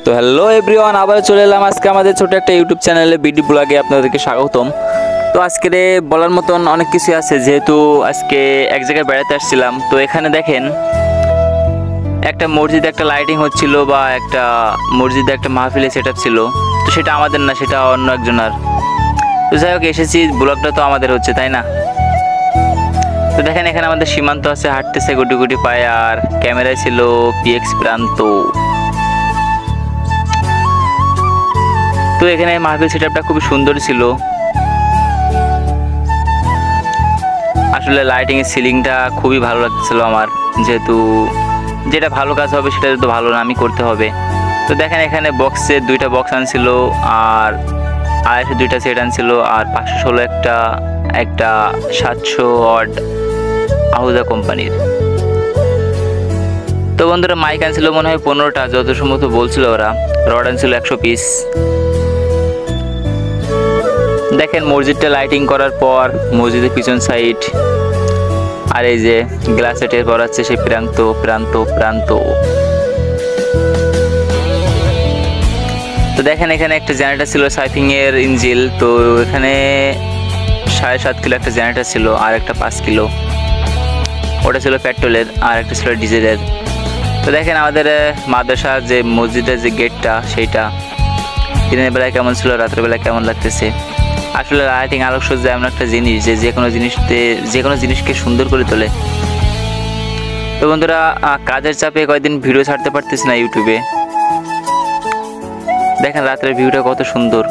তো hello everyone, আবার চলে এলাম আজকে আমাদের ছোট একটা ইউটিউব চ্যানেলে বিডি ব্লগে আপনাদেরকে স্বাগতম। তো আজকে বলার মতন অনেক কিছু আছে, যেহেতু আজকে এক জায়গায় বেড়াতে আসছিলাম। তো এখানে দেখেন একটা মসজিদে একটা লাইটিং হচ্ছিল, বা একটা মসজিদে একটা মাহফিলে সেট আপ ছিল। তো সেটা আমাদের না, সেটা অন্য একজনের। তো যাই হোক, এসেছি, ব্লগটা তো আমাদের হচ্ছে, তাই না? তো দেখেন এখানে আমাদের সীমান্ত আছে, হাঁটতেছে গুটি গুটি পায়ে, আর ক্যামেরায় ছিল PX প্রান্ত। তো এখানে মাহফিল সেটআপটা খুবই সুন্দর ছিল। আসলে লাইটিং এর সিলিংটা খুবই ভালো লাগছিল আমার, যেহেতু যেটা ভালো কাজ হবে সেটা তো ভালো না আমি করতে হবে। তো দেখেন এখানে বক্সে দুইটা বক্স আনছিল, আর আড়াইশো দুইটা সেট আনছিল, আর 516 একটা 700 ওয়াট আহুজা কোম্পানির। তো বন্ধুরা মাইক আনছিল মনে হয় 15টা, যত সম্ভবত বলছিল ওরা। রড আনছিল 100 পিস। দেখেন মসজিদটা লাইটিং করার পর মসজিদের পিছন সাইড, আর এই যে গ্লাসে টের পড়াচ্ছে সেই প্রান্ত প্রান্ত প্রান্ত। তো দেখেন এখানে একটা জেনারেটর ছিল সাইফিং এর ইঞ্জিল। তো এখানে 7.5 কিলো একটা জেনারেটর ছিল, আর একটা 5 কিলো, ওটা ছিল পেট্রোলের, আর একটা ছিল ডিজেলের। তো দেখেন আমাদের মাদ্রাসা যে মসজিদের যে গেটটা, সেইটা দিনের বেলায় কেমন ছিল, রাতের বেলায় কেমন লাগতেছে। আসলে লাইটিং আলোকসজ্জা এমন একটা জিনিস যে কোনো জিনিসকে সুন্দর করে তোলে। তো বন্ধুরা কাজের চাপে কয়েকদিন ভিডিও ছাড়তে পারতেছি না ইউটিউবে। দেখেন রাতের ভিউটা কত সুন্দর,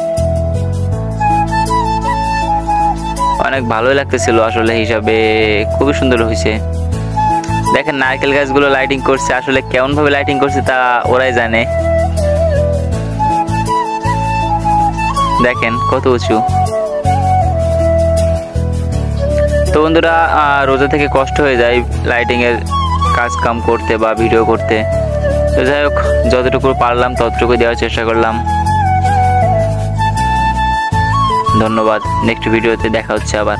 অনেক ভালোই লাগতেছিল আসলে, হিসাবে খুবই সুন্দর হয়েছে। দেখেন নারকেল গাছগুলো লাইটিং করছে, আসলে কেমন ভাবে লাইটিং করছে তা ওরাই জানে। দেখেন কত উঁচু। তো বন্ধুরা রোজা থেকে কষ্ট হয়ে যায় লাইটিং এর কাজ কাম করতে বা ভিডিও করতে। তো যাই হোক, যতটুকু পারলাম ততটুকু দেওয়ার চেষ্টা করলাম। ধন্যবাদ। নেক্সট ভিডিওতে দেখা হচ্ছে আবার।